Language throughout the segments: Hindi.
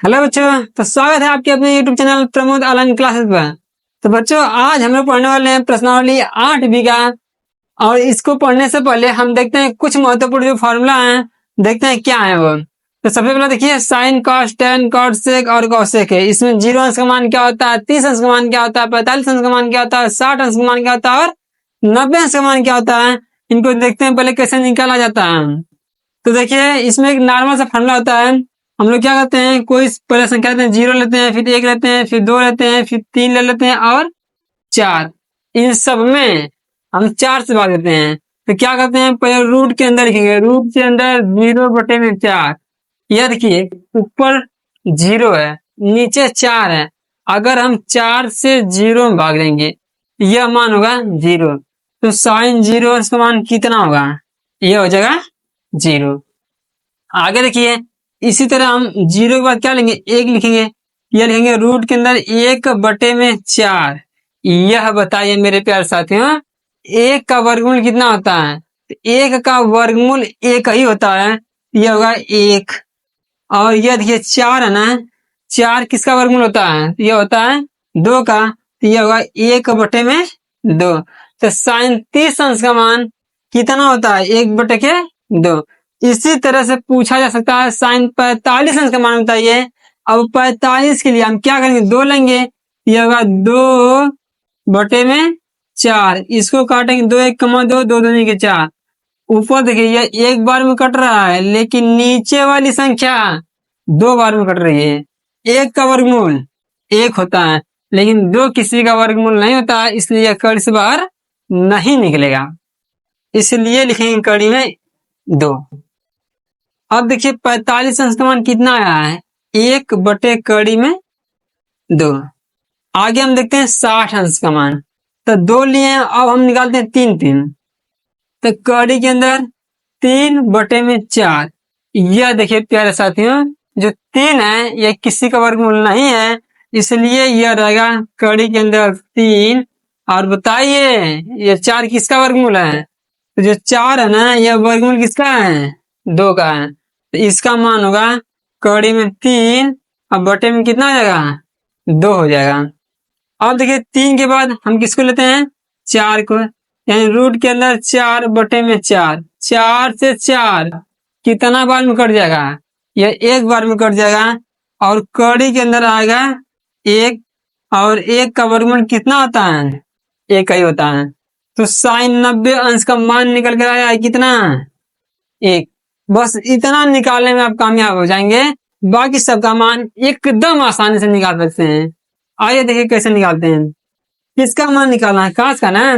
हेलो बच्चों। तो स्वागत है आपके अपने YouTube channel Pramod online classes पर। तो बच्चों आज हम लोग पढ़ने वाले हैं प्रश्नावली 8B का। और इसको पढ़ने से पहले हम देखते हैं कुछ महत्वपूर्ण जो फॉर्मूला हैं, देखते हैं क्या है वो। तो सबसे पहले देखिए sine cos tan cot sec और कॉसेक है। इसमें 0 अंश का मान क्या होता है, 30 अंश का मान क्या होता है, 45 अंश का मान क्या होता है, 60 अंश का मान क्या होता है और 90 अंश का मान क्या होता है। इनको देखते हैं पहले कैसे निकाला जाता है। तो देखिए इसमें एक नॉर्मल सा फॉर्मूला होता है। हम लोग क्या करते हैं, कोई पहले संख्या लेते हैं, 0 लेते हैं, फिर 1 लेते हैं, फिर 2 लेते हैं, फिर 3 ले लेते हैं और 4। इन सब में हम 4 से भाग देते हैं। तो क्या करते हैं, पहले रूट के अंदर लिखेंगे, रूट के अंदर 0/4। यह देखिए ऊपर 0 है, नीचे 4 है। अगर हम 4 से 0 में भाग देंगे यह मान होगा 0। तो साइन 0 इसका मान कितना होगा, यह हो जाएगा 0। आगे देखिए इसी तरह हम 0 के बाद क्या लेंगे, 1 लिखेंगे। यह लिखेंगे रूट के अंदर 1/4। यह बताइए मेरे प्यारे साथियों, 1 का वर्गमूल कितना होता है। तो 1 का वर्गमूल 1 ही होता है, यह होगा 1। और यह देखिए 4 है ना, 4 किसका वर्गमूल होता है, यह होता है 2 का। तो यह होगा 1/2। तो साइन 30 अंश का मान कितना होता है, 1/2। इसी तरह से पूछा जा सकता है साइन 45 अंश का मान बताइए। अब 45 के लिए हम क्या करेंगे, 2 लेंगे। यह होगा 2/4। इसको काटेंगे, 2 1 कमा 2, 2 2 के 4। ऊपर देखिए यह एक बार में कट रहा है, लेकिन नीचे वाली संख्या 2 बार में कट रही है। 1 का वर्गमूल 1 होता है, लेकिन 2 किसी का वर्गमूल नहीं होता है, इसलिए यह कड़ी से बाहर नहीं निकलेगा। इसलिए लिखेंगे कड़ी में 2। अब देखिए 45 अंश का मान कितना आया है, 1/2। आगे हम देखते हैं 60 अंश का मान। तो 2 लिए हैं, अब हम निकालते हैं 3 3। तो कड़ी के अंदर 3/4। यह देखिए प्यारे साथियों, जो 3 है यह किसी का वर्गमूल नहीं है, इसलिए यह रहेगा कड़ी के अंदर 3। और बताइए यह 4 किसका वर्गमूल है। तो जो 4 है ना, यह वर्गमूल किसका है, 2 का है। तो इसका मान होगा कड़ी में 3 और बटे में कितना हो जाएगा, 2 हो जाएगा। अब देखिए 3 के बाद हम किसको लेते हैं, 4 को। यानी रूट के अंदर 4/4। 4 से 4 कितना बार में कट जाएगा, यह 1 बार में कट जाएगा। और कड़ी के अंदर आएगा 1। और 1 का वर्गमूल कितना होता है, 1 ही होता है। तो साइन 90 अंश का मान निकल कर आया है कितना, 1। बस इतना निकालने में आप कामयाब हो जाएंगे, बाकी सबका मान एकदम आसानी से निकाल सकते हैं। आइए देखिए कैसे निकालते हैं। किसका मान निकालना है, काश का ना।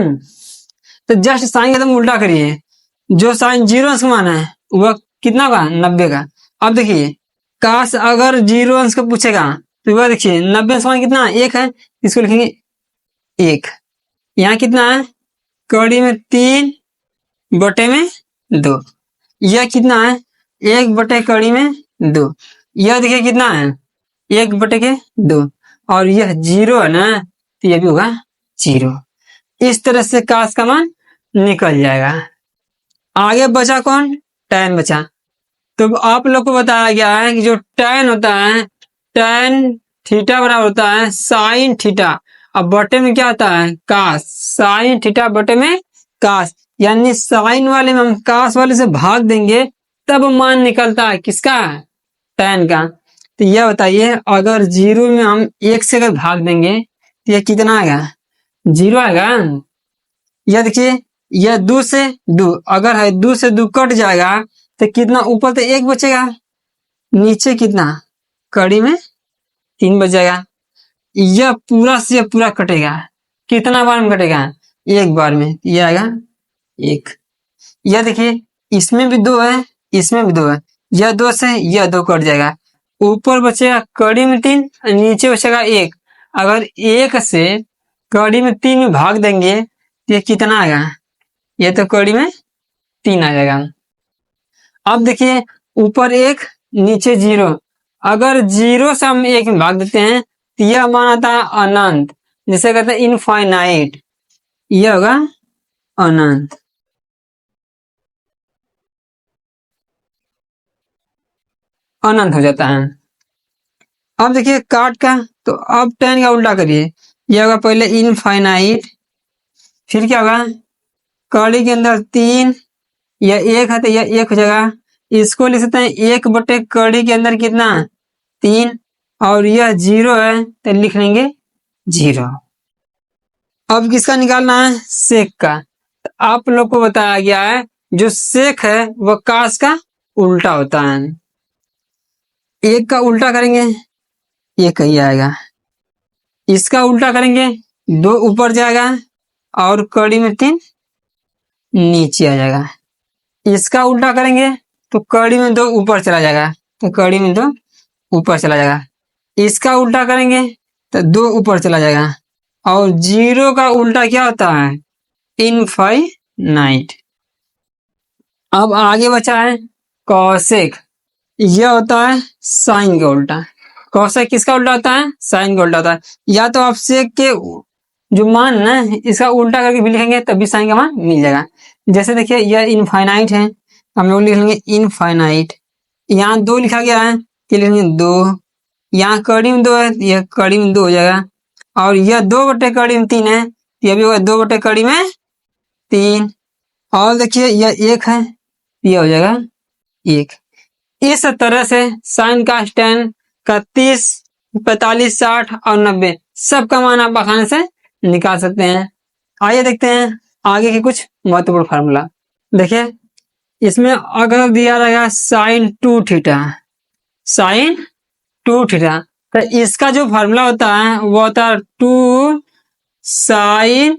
तो जस्ट साइन एकदम उल्टा करिए। जो साइन 0 अंश का मान है वह कितना का, 90 का। अब देखिए काश अगर 0 अंश का पूछेगा तो वह देखिए 90 अंश का मान कितना, 1 है। इसको लिखेंगे 1। यहाँ कितना है, कड़ी में 3/2। यह कितना है, 1/कड़ी में 2। यह देखिए कितना है, 1/2। और यह 0 है ना, तो यह भी होगा 0। इस तरह से काश का मान निकल जाएगा। आगे बचा कौन, tan बचा। तो आप लोग को बताया गया है कि जो tan होता है, tan थीटा बराबर होता है साइन थीटा। अब बटे में क्या होता है, काश। साइन थीटा बटे में काश, यानी साइन वाले में हम काश वाले से भाग देंगे तब मान निकलता है किसका, tan का। तो यह बताइए अगर 0 में हम 1 से अगर भाग देंगे तो यह कितना आएगा, 0 आएगा। यह देखिए यह 2 से 2, अगर है 2 से 2 कट जाएगा तो कितना, ऊपर तो 1 बचेगा, नीचे कितना, कड़ी में 3 बच जाएगा। यह पूरा से पूरा कटेगा, कितना बार में कटेगा, 1 बार में। यह आएगा 1। यह देखिए इसमें भी 2 है, इसमें भी 2 है। यह 2 से यह 2 कट जाएगा, ऊपर बचेगा कड़ी में 3, नीचे बचेगा 1। अगर 1 से कड़ी में 3 में भाग देंगे तो यह कितना आएगा, यह तो कड़ी में 3 आ जाएगा। अब देखिए ऊपर 1 नीचे 0। अगर 0 से हम 1 में भाग देते हैं तो यह मान आता है अनंत, जिसे कहते हैं इनफाइनाइट। यह होगा अनंत। अनंत हो जाता है। अब देखिए काट का, तो अब टेन का उल्टा करिए, ये होगा पहले इनफाइनाइट, फिर क्या होगा कड़ी के अंदर 3, यह 1 है तो यह 1 हो जाएगा, इसको लिख सकते हैं 1 बटे कड़ी के अंदर कितना 3, और यह 0 है तो लिख लेंगे 0। अब किसका निकालना है सेक का, तो आप लोग को बताया गया है जो सेक है वह कास का उल्टा होता है। 1 का उल्टा करेंगे ये कहीं आएगा, इसका उल्टा करेंगे 2 ऊपर जाएगा और कड़ी में 3 नीचे आ जाएगा, इसका उल्टा करेंगे तो कड़ी में 2 ऊपर चला जाएगा, तो कड़ी में 2 ऊपर चला जाएगा, इसका उल्टा करेंगे तो 2 ऊपर चला जाएगा, और 0 का उल्टा क्या होता है इनफाइनाइट। अब आगे बचा है कॉसेक, यह होता है साइन का उल्टा। कॉसेक किसका उल्टा होता है साइन का उल्टा होता है। या तो आप सेक के जो मान ना इसका उल्टा करके भी लिखेंगे तब भी साइन का मान मिल जाएगा। जैसे देखिए यह इनफाइनाइट है, हम लोग लिख लेंगे इनफाइनाइट, यहाँ 2 लिखा गया है कि लिखेंगे 2, यहाँ कड़ी में 2 है यह कड़ी में 2 हो जाएगा, और यह 2 बटे कड़ी में 3 है यह भी होगा 2 बटे कड़ी में 3, और देखिए यह 1 है यह हो जाएगा 1। इस तरह से साइन का tan का 30, 45, 60 और 90 सबका मान आप आसानी से निकाल सकते हैं। आइए देखते हैं आगे के कुछ महत्वपूर्ण फार्मूला। देखिए इसमें अगर दिया रहेगा साइन 2 थीटा, साइन 2 थीटा, तो इसका जो फार्मूला होता है वो होता है 2 sine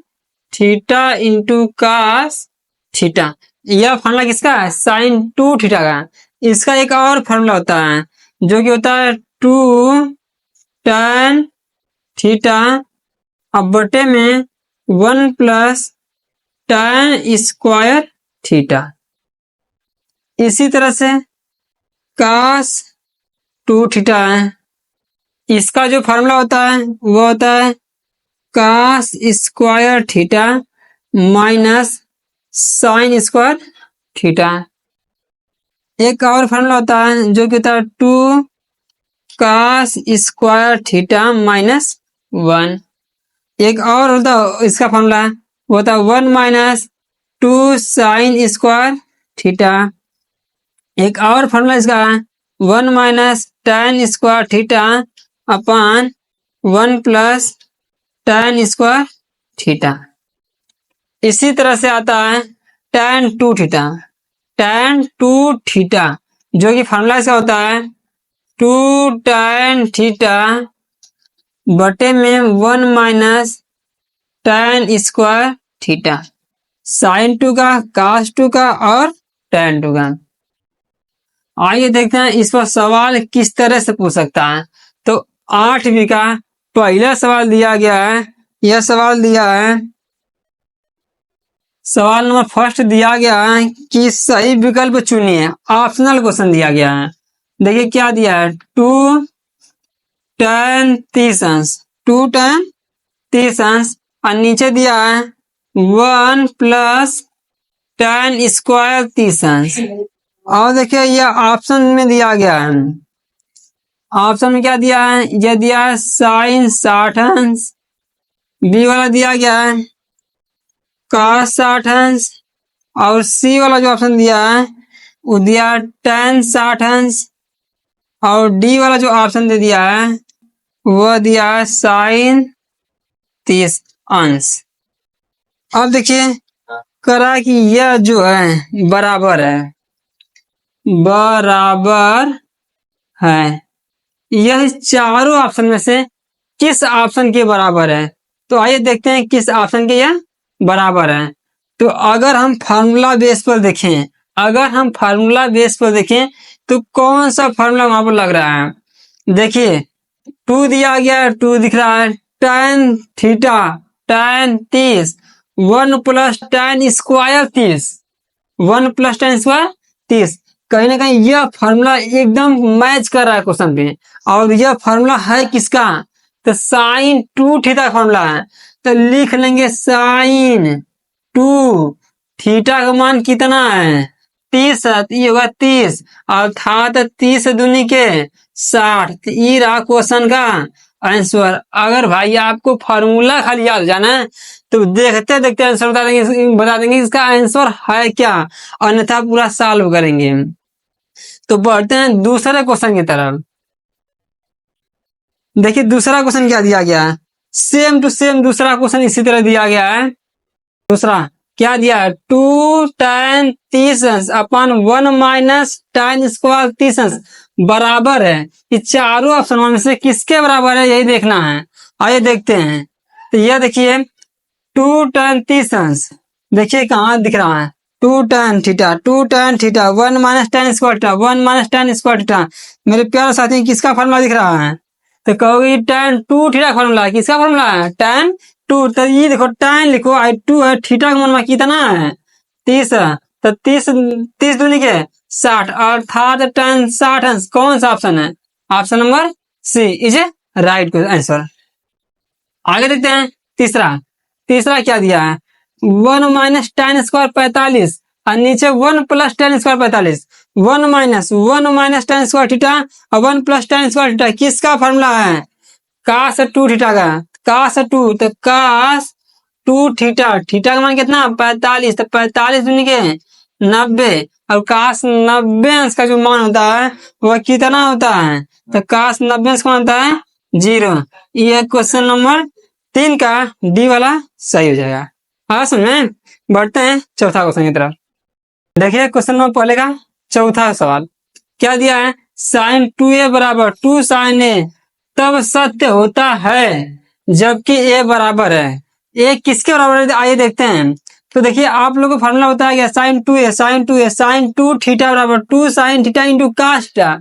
theta into cos theta. यह फार्मूला किसका है साइन 2 थीटा का। इसका एक और फार्मूला होता है जो कि होता है 2 tan थीटा अब बटे में 1 प्लस tan स्क्वायर थीटा। इसी तरह से कास 2 थीटा है, इसका जो फार्मूला होता है वो होता है cos square theta minus sine square theta. एक और फार्मूला होता है जो कि होता है 2 कास स्क्वायर थीटा माइनस 1। एक और होता है इसका फार्मूला वो होता है 1 माइनस 2 साइन स्क्वायर थीटा। एक और फार्मूला इसका है 1 minus tan square theta upon 1 plus tan square theta. इसी तरह से आता है tan 2 थीटा, tan 2 थीटा जो कि फार्मूला इसका होता है 2 tan थीटा बटे में 1 minus tan square theta, sine 2 का cos 2 का और tan 2 का। आइए देखते हैं इस पर सवाल किस तरह से पूछ सकता है। तो 8वीं का पहला सवाल दिया गया है, यह सवाल दिया है, सवाल नंबर फर्स्ट दिया गया है कि सही विकल्प चुनिए, ऑप्शनल क्वेश्चन दिया गया है। देखिए क्या दिया है 2 tan 30 अंश, 2 tan 30 अंश, और नीचे दिया है 1 प्लस tan स्क्वायर 30 अंश। और देखिए यह ऑप्शन में दिया गया है, ऑप्शन में क्या दिया है यह दिया है साइन 60 अंश, बी वाला दिया गया है cos 60 अंश, और सी वाला जो ऑप्शन दिया है वो दिया है tan 60 अंश, और डी वाला जो ऑप्शन दे दिया है वह दिया है साइन 30 अंश। अब देखिए करा कि यह जो है बराबर है, बराबर है, यह चारों ऑप्शन में से किस ऑप्शन के बराबर है। तो आइए देखते हैं किस ऑप्शन के यह बराबर है। तो अगर हम फार्मूला बेस पर देखें, अगर हम फार्मूला बेस पर देखें तो कौन सा फार्मूला वहां पर लग रहा है। देखिए 2 दिया गया है, 2 दिख रहा है, tan theta tan 30, 1 plus tan square 30, 1 plus tan square 30, कहीं ना कहीं यह फार्मूला एकदम मैच कर रहा है क्वेश्चन पे। और यह फार्मूला है किसका तो साइन 2 थीटा फार्मूला है, तो लिख लेंगे साइन 2 थीटा का मान कितना है 30 ये होगा 30 अर्थात 30 दूनी के 60। तो ये रहा क्वेश्चन का आंसर। अगर भाई आपको फॉर्मूला खाली याद हो जाना है तो देखते देखते आंसर बता देंगे इसका आंसर है क्या, अन्यथा पूरा सॉल्व करेंगे। तो बढ़ते हैं दूसरे क्वेश्चन की तरफ। देखिए दूसरा क्वेश्चन क्या दिया गया है, सेम टू सेम दूसरा क्वेश्चन इसी तरह दिया गया है। दूसरा क्या दिया है, 2 tan 30 अपन 1 माइनस tan स्क्वायर 30 बराबर है। ये चारों ऑप्शन में से किसके बराबर है यही देखना है। आइए देखते हैं। तो यह देखिए 2 tan 30 देखिए कहाँ दिख रहा है, 2 tan theta 1 minus tan square theta 1 minus tan square theta. मेरे प्यारे साथी किसका फॉर्मूला दिख रहा है, तो कहोगे tan 2 थीटा फॉर्मूला है। किसका फॉर्मूला है, tan 2। तो ये देखो tan लिखो I2 है, थीटा का मान कितना है 30। तो 30 दूनी के 60 अर्थात tan 60 कौन सा ऑप्शन है, option number C is right answer. आगे देखते हैं तीसरा क्या दिया है, 1 माइनस tan स्क्वायर 45 और नीचे 1 plus tan square 45। 1 minus tan square theta और 1 प्लस tan स्क्वायर थीटा किसका फॉर्मूला है, cos 2 थीटा का। cos 2 तो cos 2 थीटा का मान कितना 45। तो 45 दूनी के 90 और cos 90 अंश का जो मान होता है वह कितना होता है, तो cos 90 अंश का मान होता है 0। ये क्वेश्चन नंबर 3 का डी वाला सही हो जाएगा। हाँ सुन बढ़ते हैं चौथा क्वेश्चन की तरफ। देखिए क्वेश्चन नंबर पहले का चौथा सवाल क्या दिया है, sin 2a बराबर 2 sin a तब सत्य होता है जबकि a बराबर है। a किसके बराबर है आइए देखते हैं। तो देखिए आप लोगों को फॉर्मूला बताया गया sin 2 थीटा बराबर 2 sin theta into cos theta.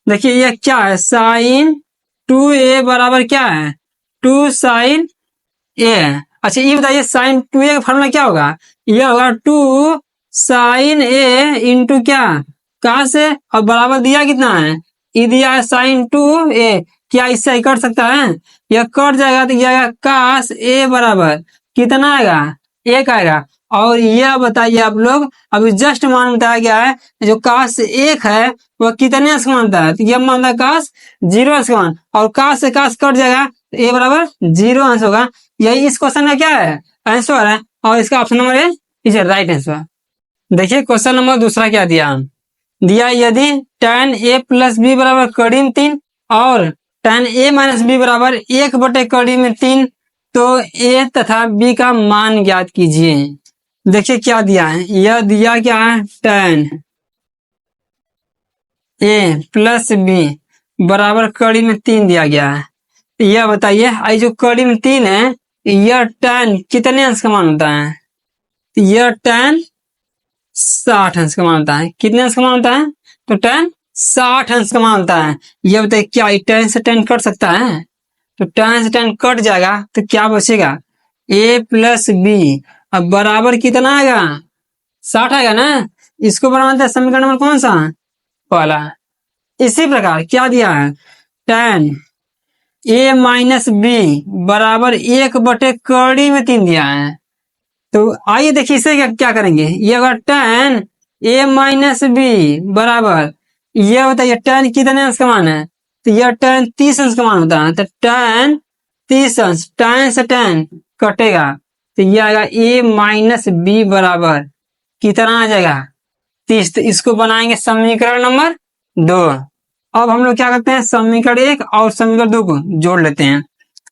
देखिए यह क्या है, sin 2a बराबर क्या है 2 sin a। अच्छा ये बताइए sin 2a का फॉर्मूला क्या होगा, यह होगा 2 sin a इंटू क्या cos a और बराबर दिया कितना है, ये दिया है sin 2a। क्या इससे कट सकता है, यह कट जाएगा तो यह आएगा cos a बराबर कितना आएगा 1 आएगा। और यह बताइए आप लोग अभी जस्ट मान बताया गया है जो cos 1 है वह कितने अंश का मानता है, तो यह मानता है cos 0 अंश का मान और cos से cos कट जाएगा तो a बराबर 0 अंश होगा। यही इस क्वेश्चन का क्या है आंसर है और इसका option number A is right answer. देखिए क्वेश्चन नंबर दूसरा क्या दिया यदि tan a प्लस बी बराबर कड़ी में 3 और tan a माइनस बी बराबर 1 बटे कड़ी में 3 तो a तथा b का मान ज्ञात कीजिए। देखिए क्या दिया है, यह दिया क्या है tan a प्लस बी बराबर कड़ी में 3 दिया गया है। यह बताइए आई जो कड़ी में 3 है यह tan कितने अंश का मान होता है, यह tan 60 अंश का मान होता है। कितने अंश का मान होता है, तो tan 60 अंश का मान होता है। यह बताइए क्या tan से tan कट सकता है, तो tan से tan कट जाएगा तो क्या बचेगा a प्लस बी अब बराबर कितना आएगा 60 आएगा ना। इसको बनाते हैं समीकरण नंबर कौन सा पहला। इसी प्रकार क्या दिया है tan a माइनस बी बराबर 1 बटे कड़ी में 3 दिया है। तो आइए देखिए इसे क्या करेंगे, ये अगर tan a माइनस बी बराबर यह बताइए tan कितने अंश का मान है, तो यह tan 30 अंश का मान होता है। तो tan 30 अंश tan से tan कटेगा तो यह आएगा a माइनस बी बराबर कितना आ जाएगा 30। तो इसको बनाएंगे समीकरण नंबर 2। अब हम लोग क्या करते हैं समीकरण 1 और समीकरण 2 को जोड़ लेते हैं।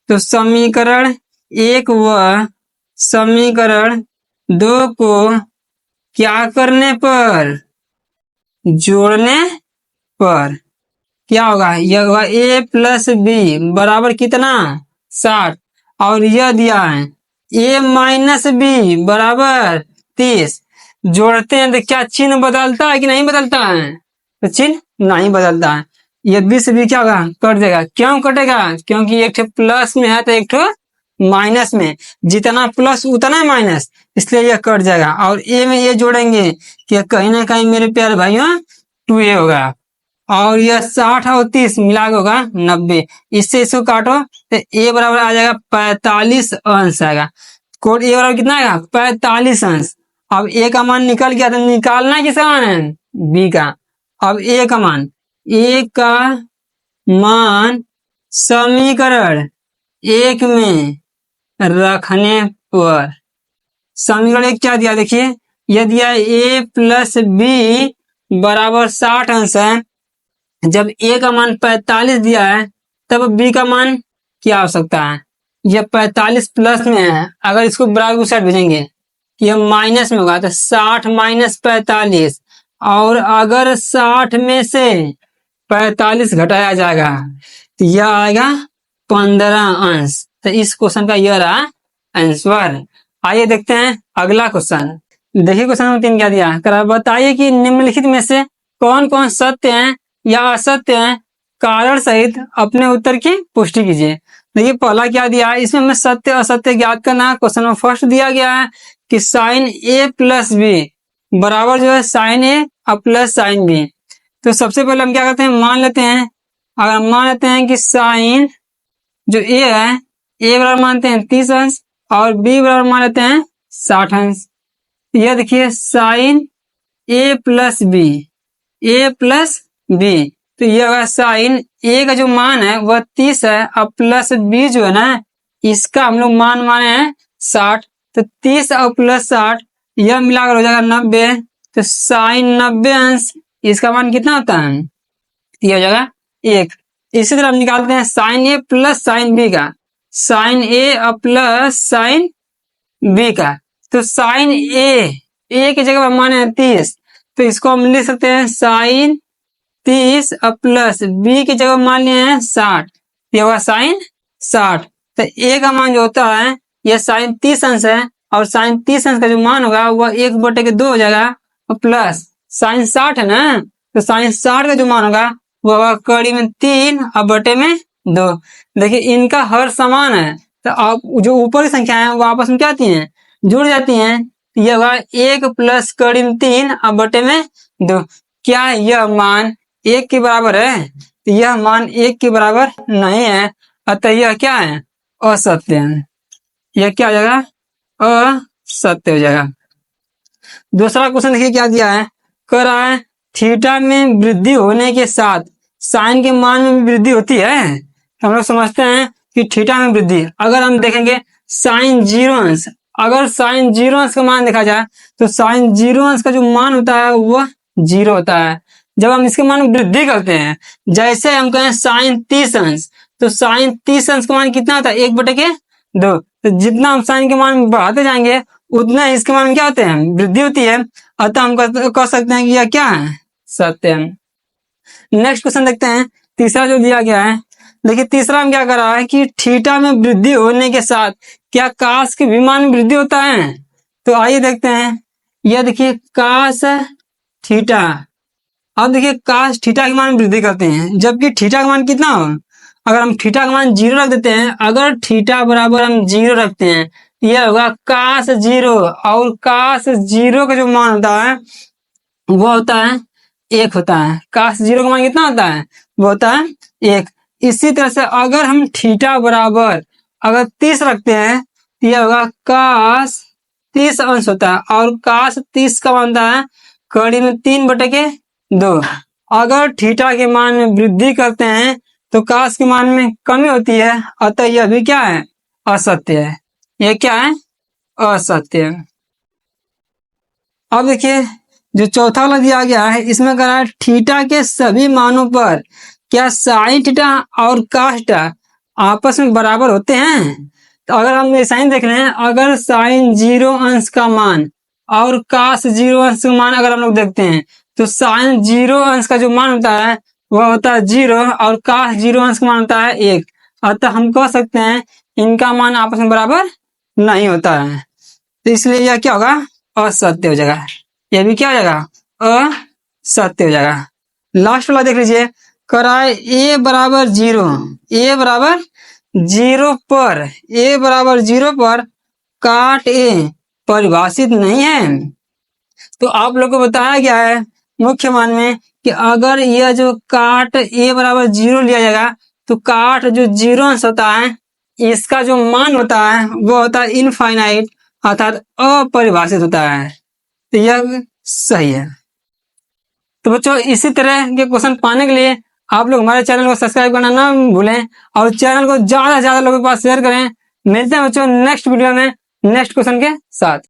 तो समीकरण 1 व समीकरण 2 को क्या करने पर जोड़ने पर क्या होगा, यह होगा a प्लस बी बराबर कितना 60 और यह दिया है a माइनस बी बराबर 30। जोड़ते हैं तो क्या चिन्ह बदलता है कि नहीं बदलता है, तो चिन्ह नहीं बदलता है। ये बी से बी क्या होगा कट जाएगा। क्यों कटेगा, क्योंकि एक ठे प्लस में है तो एक ठे माइनस में, जितना प्लस उतना माइनस, इसलिए यह कट जाएगा। और ए में ये जोड़ेंगे कि कहीं ना कहीं मेरे प्यारे भाइयों 2a होगा और यह 60 और 30 मिला के होगा 90। इससे इसको काटो तो a बराबर आ जाएगा 45 अंश आएगा। कोड a बराबर कितना आएगा 45 अंश अब ए का मान निकल गया तो निकालना किसका मान है, बी का। अब ए का मान समीकरण 1 में रखने पर, समीकरण 1 क्या दिया, देखिए यह दिया ए प्लस बी बराबर 60 अंश है। जब ए का मान 45 दिया है तब बी का मान क्या हो सकता है, यह 45 प्लस में है, अगर इसको बराबर की साइड भेजेंगे यह माइनस में होगा, तो 60 माइनस 45, और अगर 60 में से 45 घटाया जाएगा तो यह आएगा 15 अंश। तो इस क्वेश्चन का यह रहा आंसर। आइए देखते हैं अगला क्वेश्चन। देखिए क्वेश्चन नंबर 3 क्या दिया, बताइए कि निम्नलिखित में से कौन कौन सत्य हैं या असत्य हैं, कारण सहित अपने उत्तर की पुष्टि कीजिए। देखिए पहला क्या दिया है, इसमें हमें सत्य असत्य ज्ञात करना। क्वेश्चन में फर्स्ट दिया गया है कि साइन ए प्लस बी बराबर जो है साइन ए और प्लस साइन बी। तो सबसे पहले हम क्या करते हैं, मान लेते हैं, अगर हम मान लेते हैं कि साइन जो ए है, ए बराबर मानते हैं 30 अंश और बी बराबर मान लेते हैं 60 अंश। यह देखिए साइन ए प्लस बी, ए प्लस बी, तो यह होगा साइन ए का जो मान है वह 30 है और प्लस बी जो है ना इसका हम लोग मान माने हैं 60, तो 30 और प्लस 60 यह मिलाकर हो जाएगा 90, तो साइन 90 अंश इसका मान कितना होता है, यह हो जाएगा 1। इसी तरह हम निकालते हैं साइन ए प्लस साइन बी का, साइन ए और प्लस साइन बी का, तो साइन ए की जगह मान है 30, तो इसको हम लिख सकते हैं साइन 30 और प्लस बी की जगह मान लिए हैं 60, यह होगा साइन 60। तो ए का मान जो होता है यह साइन 30 अंश है और साइन 30 अंश का जो मान होगा वह 1/2 हो जाएगा, और प्लस साइन 60 है ना, तो साइन 60 का जो मान होगा वह होगा कड़ी में 3 और बटे में 2। देखिए इनका हर समान है, तो आप जो ऊपर की संख्या है वो आपस में क्या आती हैं, जुड़ जाती हैं। यह होगा 1 प्लस कड़ी में 3 और बटे में 2। क्या यह मान 1 के बराबर है, तो यह मान 1 के बराबर नहीं है, अतः यह क्या है, असत्य है। यह क्या हो जाएगा, असत्य हो जाएगा। दूसरा क्वेश्चन देखिए क्या दिया है, कह रहा है थीटा में वृद्धि होने के साथ साइन के मान में भी वृद्धि होती है। हम लोग समझते हैं कि थीटा में वृद्धि, अगर हम देखेंगे साइन 0 अंश, अगर साइन 0 अंश का मान देखा जाए तो साइन 0 अंश का जो मान होता है वह 0 होता है। जब हम इसके मान में वृद्धि करते हैं, जैसे हम कहें साइन 30 अंश, तो साइन 30 अंश का मान कितना होता है, 1/2। तो जितना हम साइन के मान बढ़ाते जाएंगे उतना इसके मान में क्या होते हैं, वृद्धि होती है, अतः हम कह सकते हैं कि यह क्या है, सत्य है। नेक्स्ट क्वेश्चन देखते हैं, तीसरा जो दिया गया है। देखिए तीसरा हम क्या कर रहा है कि थीटा में वृद्धि होने के साथ क्या काश के भी मान में वृद्धि होता है। तो आइए देखते हैं, यह देखिए काश थीटा, अब देखिए काश थीटा के मान में वृद्धि करते हैं, जबकि थीटा का मान कितना हो, अगर हम थीटा का मान 0 रख देते हैं, अगर थीटा बराबर हम 0 रखते हैं, यह होगा काश 0, और काश 0 का जो मान होता है वो होता है 1 होता है। काश 0 का मान कितना होता है, वो होता है 1। इसी तरह से अगर हम थीटा बराबर अगर 30 रखते हैं तो यह होगा काश 30 अंश होता है, और काश 30 का मान होता है कड़ी में 3/2। अगर थीटा के मान में वृद्धि करते हैं तो काश के मान में कमी होती है, अतः यह भी क्या है, असत्य है। यह क्या है, असत्य है। अब देखिए जो चौथा वाला दिया गया है, इसमें कह रहा है थीटा के सभी मानों पर क्या साइन थीटा और कास थीटा आपस में बराबर होते हैं। तो अगर हम ये साइन देख रहे हैं, अगर साइन 0 अंश का मान और कास 0 अंश का मान अगर हम लोग देखते हैं, तो साइन 0 अंश का जो मान होता है वह होता है 0 और कास 0 अंश का मान होता है 1। अतः हम कह सकते हैं इनका मान आपस में बराबर नहीं होता है, तो इसलिए यह क्या होगा, असत्य हो जाएगा। यह भी क्या हो जाएगा, असत्य हो जाएगा। लास्ट वाला देख लीजिए, कराए ए बराबर 0, ए बराबर 0 पर, ए बराबर 0 पर काट ए परिभाषित नहीं है। तो आप लोग को बताया गया है मुख्य मान में कि अगर यह जो काट ए बराबर 0 लिया जाएगा तो काट जो 0 अंश होता है इसका जो मान होता है वो होता है इनफाइनाइट, अर्थात अपरिभाषित होता है। तो यह सही है। तो बच्चों इसी तरह के क्वेश्चन पाने के लिए आप लोग हमारे चैनल को सब्सक्राइब करना ना भूलें और चैनल को ज्यादा से ज्यादा लोगों के पास शेयर करें। मिलते हैं बच्चों नेक्स्ट वीडियो में नेक्स्ट क्वेश्चन के साथ।